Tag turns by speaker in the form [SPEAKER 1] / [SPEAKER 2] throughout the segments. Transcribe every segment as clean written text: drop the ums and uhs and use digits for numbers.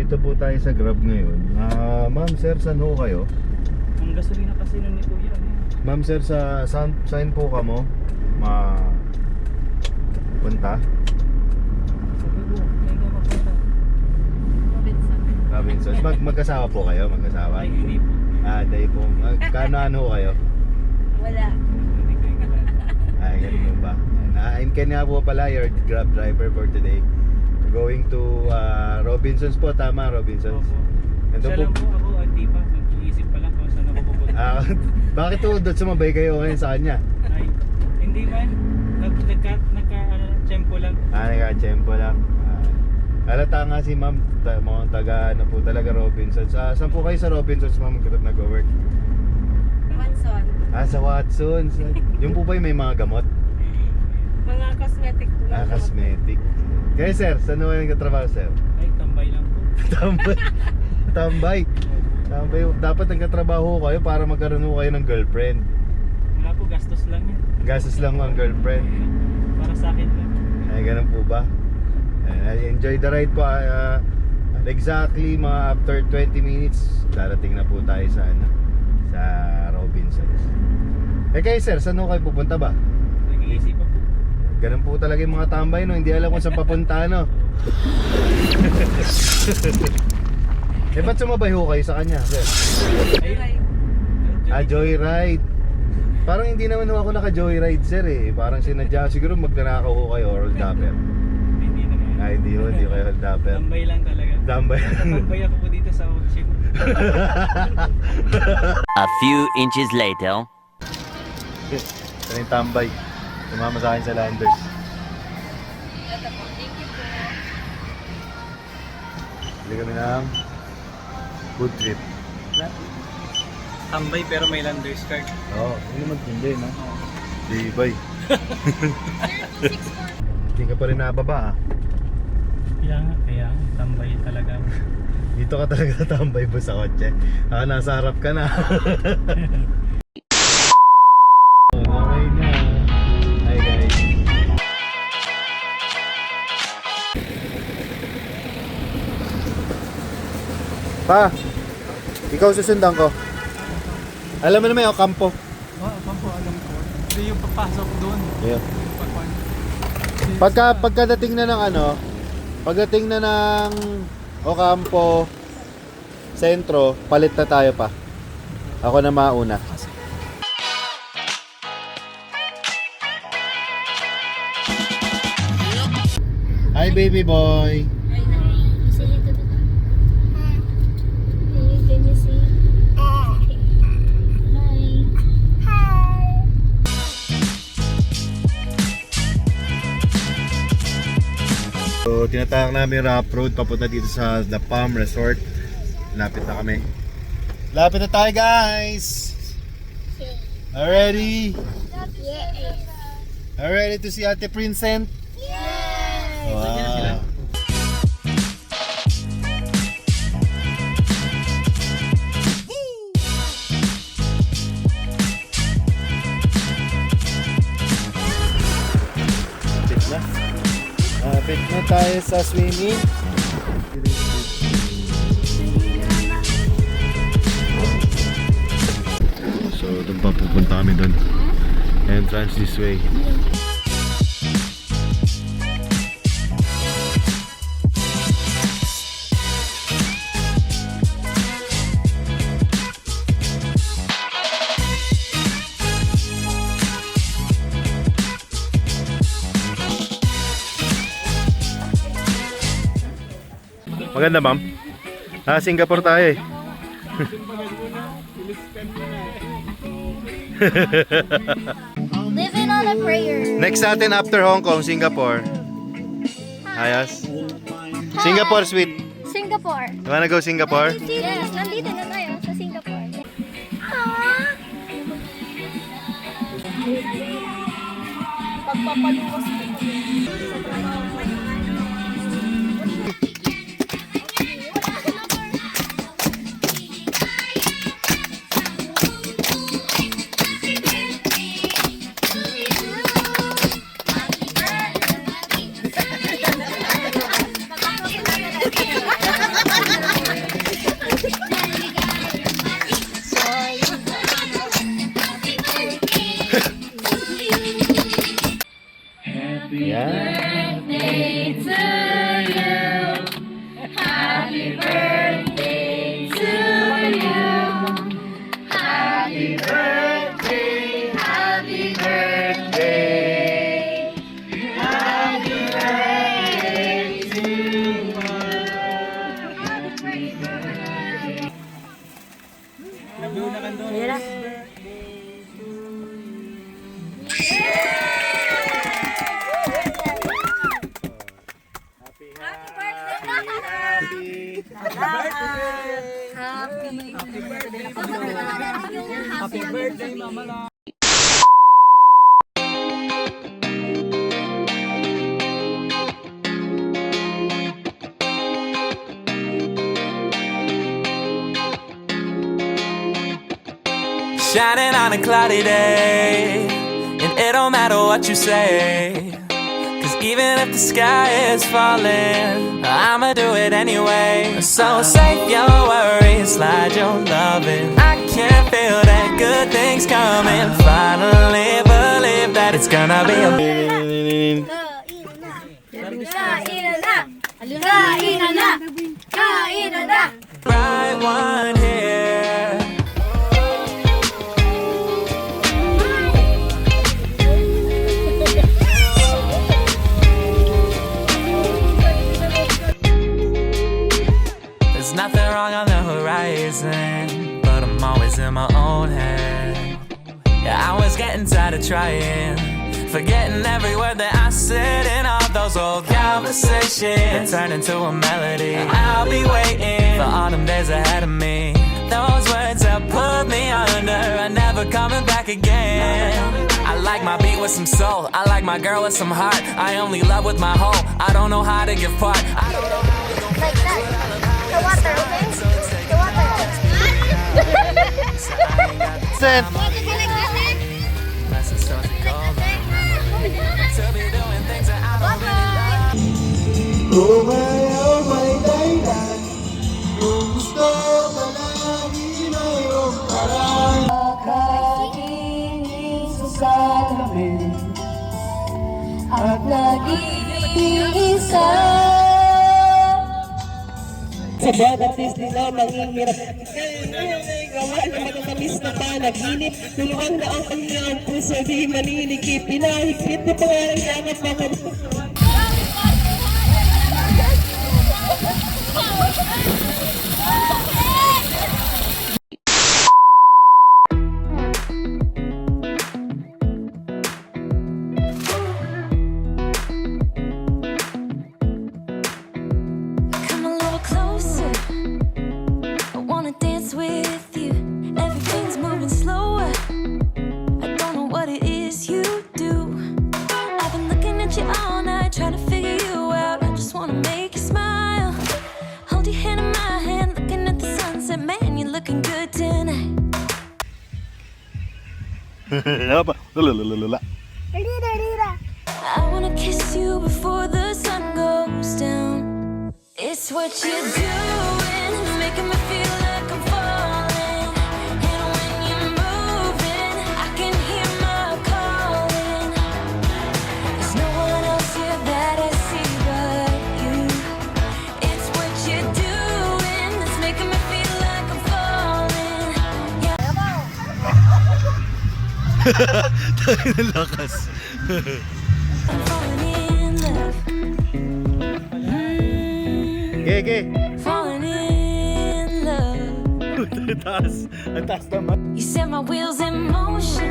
[SPEAKER 1] Dito po tayo sa Grab ngayon. Ma'am, sir, saan ho kayo?
[SPEAKER 2] Ang gasolina kasi nun ni Kuya.
[SPEAKER 1] Ma'am, sir, saan po ka mo? Punta?
[SPEAKER 2] Sabi ko, may ka mapunta.
[SPEAKER 1] Robinson. Magkasama po kayo? Magkasama?
[SPEAKER 2] Ay, hindi po.
[SPEAKER 1] Day po. Ano kayo?
[SPEAKER 3] Wala.
[SPEAKER 2] Hindi ko yung kilala.
[SPEAKER 1] Ay, ganun ba? I'm Ken nga po pala, your Grab driver for today. Going to Robinsons po, tama, Robinsons?
[SPEAKER 2] Opo.
[SPEAKER 1] Ito
[SPEAKER 2] Siya
[SPEAKER 1] po.
[SPEAKER 2] lang po ako, hindi pa. Nag-iisip pa lang kung saan ako pupunta.
[SPEAKER 1] Bakit po sumabay kayo ngayon sa kanya?
[SPEAKER 2] Ay, hindi man. Nagka-tsempo lang.
[SPEAKER 1] Nagka-tsempo lang. Halata nga si ma'am, mga taga ano po talaga Robinsons. Saan po kayo sa Robinsons, ma'am, nag-work?
[SPEAKER 3] Manson.
[SPEAKER 1] Sa Watsons. Yung po ba yung may mga gamot?
[SPEAKER 3] Mga cosmetic po.
[SPEAKER 1] Cosmetic. Kaya sir, saan naman nagkatrabaho, sir?
[SPEAKER 2] Ay, tambay lang po.
[SPEAKER 1] Tambay. Tambay. Tambay. Dapat nagkatrabaho kayo para magkaroon kayo ng girlfriend.
[SPEAKER 2] Wala po, gastos lang yan.
[SPEAKER 1] Gastos lang ang girlfriend.
[SPEAKER 2] Para sa akin lang.
[SPEAKER 1] Ay, ganun po ba? Enjoy the ride po. Exactly mga after 20 minutes darating na po tayo sa sa Robinsons. Kayo sir, saan kayo pupunta ba?
[SPEAKER 2] Nag-iisip pa po.
[SPEAKER 1] Ganun po talaga yung mga tambay, no? Hindi alam kung saan papunta, no? Ba't sumabay ho kayo sa kanya, sir?
[SPEAKER 2] Ay,
[SPEAKER 1] Joyride. Parang hindi naman ho ako naka-joyride, sir, eh. Parang sinadya, siguro magnanakaw ho kayo or hold upper.
[SPEAKER 2] hindi naman.
[SPEAKER 1] Hindi kayo hold upper.
[SPEAKER 2] Tambay lang talaga.
[SPEAKER 1] Tambay.
[SPEAKER 2] Tambay ako po dito sa Ocean.
[SPEAKER 4] A few inches later.
[SPEAKER 1] Ito yung tambay. Sumama sa akin sa Landers. Bili kami ng food trip.
[SPEAKER 2] Tambay pero may landers card.
[SPEAKER 1] Oo, hindi naman hindi, no? Di bay. Hindi ka pa rin nababa, ah.
[SPEAKER 2] Kaya tambay talaga.
[SPEAKER 1] Dito ka talaga tambay ba sa kotse? Nasa harap ka na. Okay na. Hi guys. Pa, ikaw susundan ko. Alam mo naman yung kampo.
[SPEAKER 2] Kampo alam ko. Hindi yung papasok doon.
[SPEAKER 1] Yeah. Pagkadating na ng pagdating na ng Ocampo Sentro, palit na tayo pa. Ako na mauna. Hi baby boy.
[SPEAKER 3] Say it to the Can you see? Hi.
[SPEAKER 1] So, tinatahak namin yung rough road papunta dito sa The Palm Resort. Lapit na kami. Lapit na tayo guys! Ready? Ready to see Ate Princent? Wow. Lapit na tayo sa swimming. So doon pa pupunta kami doon. Entrance this way. Maganda, ma'am. Singapore tayo eh.
[SPEAKER 3] Living on a prayer.
[SPEAKER 1] Next natin after Hong Kong, Singapore. Ayos. Singapore, sweet.
[SPEAKER 3] Singapore.
[SPEAKER 1] You wanna go Singapore?
[SPEAKER 3] Yes, nandito na tayo sa Singapore. Pagpapaluwas ko.
[SPEAKER 2] Nabiyo na kan doon. Happy birthday, Mama Lang.
[SPEAKER 5] Shining on a cloudy day, and it don't matter what you say, 'cause even if the sky is falling, I'ma do it anyway. So save your worries, slide your loving. I can feel that good things coming. Finally believe that it's gonna be a bright one here. There's nothing wrong on the horizon, but I'm always in my own head. Yeah, I was getting tired of trying, forgetting every word that I said in all those old conversations that turned into a melody. I'll be waiting for autumn days ahead of me. Those words that put me under are never coming back again. I like my beat with some soul, I like my girl with some heart. I only love with my whole, I don't know how to give part. I don't know how to go
[SPEAKER 3] Like that. The water, okay? The water.
[SPEAKER 1] Set.
[SPEAKER 5] to be doing things that I don't really like.
[SPEAKER 6] At nag-iisa sa bawat nila nangingirat gawa ng matatamis na panaginip. Luluwang na ang kanyang puso di maninikip. Pinahigpit na pangarang yangat mga
[SPEAKER 7] Come a little closer. I wanna dance with you. Everything's moving slower. I don't know what it is you do. I've been looking at you all night, trying to figure you out. I just wanna make you smile. Hold your hand in my hand, looking at the sunset. Man, you're looking good tonight. I wanna kiss you before the sun goes down. It's what you're doing, making me feel like I'm falling. And when you're moving, I can hear my calling. There's no one else here that I see but you. It's what you're doing that's making me feel like I'm falling. Yeah.
[SPEAKER 1] Lakas.
[SPEAKER 7] I'm falling in love.
[SPEAKER 1] Gege.
[SPEAKER 7] Falling in love.
[SPEAKER 1] Taas. Ang taas naman.
[SPEAKER 7] You set my wheels in motion.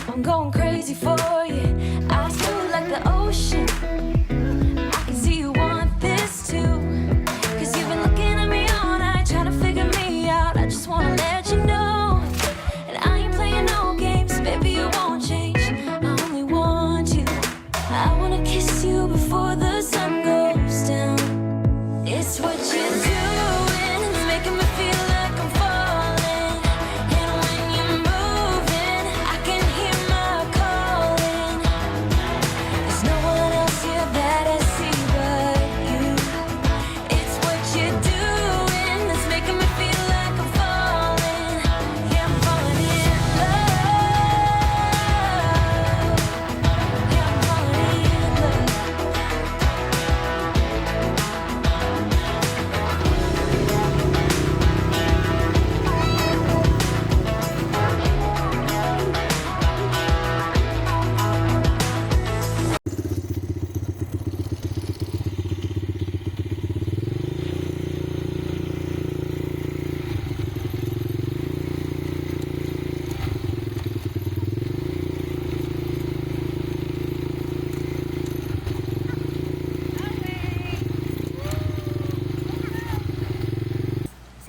[SPEAKER 7] I'm going crazy for you. Eyes blue like the ocean. I can see you want this too. 'Cause you've been looking at me all night, trying to figure me out. I just wanna let you know. And I ain't playing no games, baby, you won't change. I only want you. I wanna kiss you before the sun goes down. It's what you're doing, it's making me feel like I'm falling. And when you're moving, I can hear my calling. There's no one else here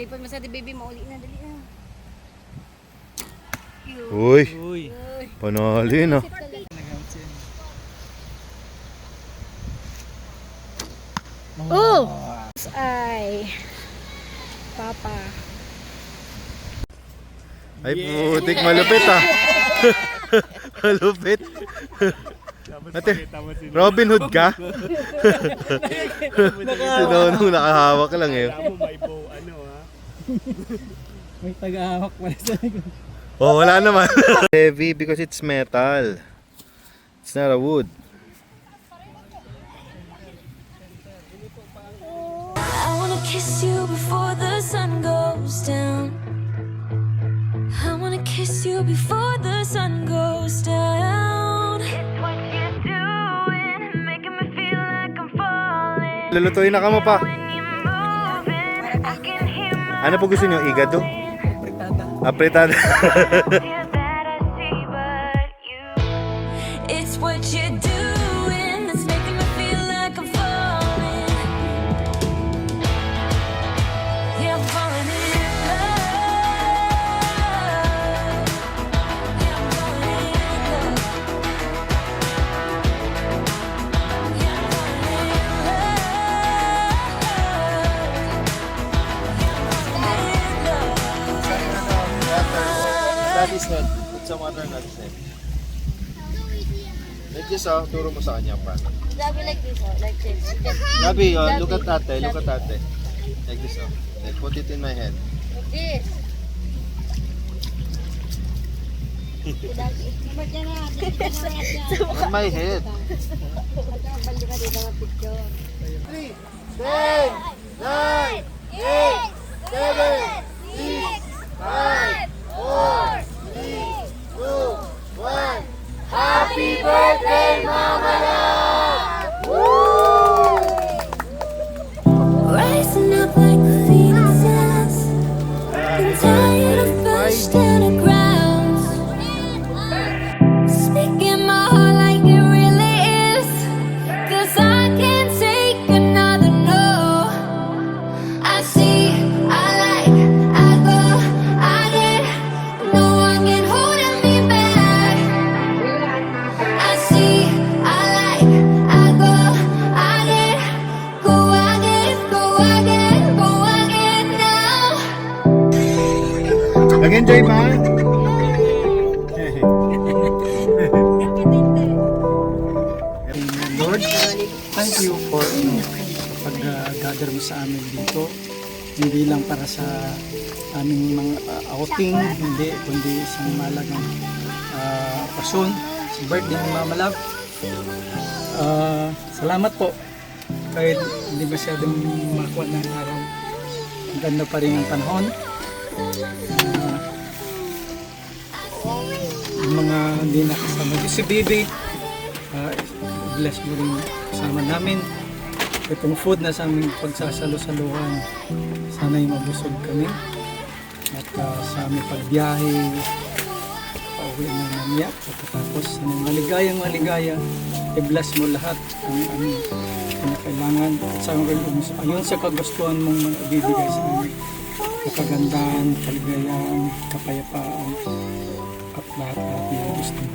[SPEAKER 3] Sipon mo sa di baby mo, uli na, dali na.
[SPEAKER 1] Uy,
[SPEAKER 2] Uy.
[SPEAKER 1] panalo yun ah.
[SPEAKER 3] Oh! Ay. Papa.
[SPEAKER 1] Ay putik, malupit ah. Malupit. Ate, Robin Hood ka? Sinunong nakahawak lang eh.
[SPEAKER 2] Alam mo may bow ano ha. May tagahawak pala sa likod.
[SPEAKER 1] Oh, wala naman. Heavy because it's metal. It's not a wood.
[SPEAKER 7] I wanna kiss you before the sun goes down. I wanna kiss you before the sun goes down. It's what you're doing, making me feel like I'm falling.
[SPEAKER 1] Lulutuin na ka mo pa.
[SPEAKER 7] When you're moving, I can hear my
[SPEAKER 1] Ano po gusto nyo? Igado? Apretada.
[SPEAKER 7] tears that I see, but you. It's what you're doing that's making me feel like I'm falling. Yeah, I'm falling in love. Yeah, I'm falling in love. Yeah, I'm falling in love.
[SPEAKER 1] That is not. Put some water not set. Like this turo mo sa kanya pa.
[SPEAKER 3] Gabi like this, like this.
[SPEAKER 1] Gabi, look at ate, look at ate. Like this Like put it in my head.
[SPEAKER 3] This.
[SPEAKER 1] On my head.
[SPEAKER 3] 10, 9, 8, 7, 6, 5, 4, 3, 2, 1. Happy birthday, Mama Love!
[SPEAKER 7] Rising up like the phoenixes, I'm tired of pushed underground. Speaking my heart like it really is, 'cause I can't take another no. I see, I like, I go, I get, no one can hold me back. I see, I like, I go, I get, go, I get, go, I get, go, I get now.
[SPEAKER 1] Nag-enjoy ba?
[SPEAKER 2] Lord, thank you for pag-gather mo sa amin dito. Hindi lang para sa aming mga outing, hindi, kundi isang malagang pasyon, sa birthday ng Mama Love. Salamat po. Kahit hindi masyadong makuha ng araw, ang ganda pa rin ang panahon. Yung mga hindi nakasama si Bibi, bless mo rin kasama namin. Itong food na sa aming pagsasalo-saluhan, sana'y mabusog kami. At sa aming pagbiyahe, pauwi na mamaya. Pagkatapos, sana'y maligaya, i-bless mo lahat ang aming kailangan. At sa ayon sa kagustuhan mong ibibigay sa amin. Kapagandahan, kaligayahan, kapayapaan, at lahat-lahat na gusto mo.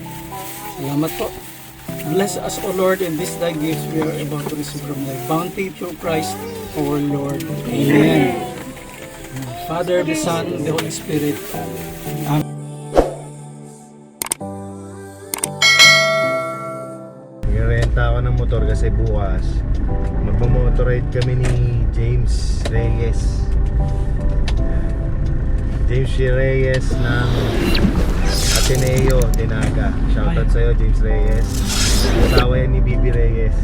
[SPEAKER 2] Salamat po. Bless us, O Lord, in this thy gifts we are about to receive from thy bounty through Christ our Lord. Amen. Father, the Son, the Holy Spirit. Amen.
[SPEAKER 1] Nag-renta ako ng motor kasi bukas magmamotorride kami ni James Reyes. James Reyes ng Ateneo, Dinaga. Shoutout sa'yo, James Reyes. Asawa yan ni Bibi Reyes.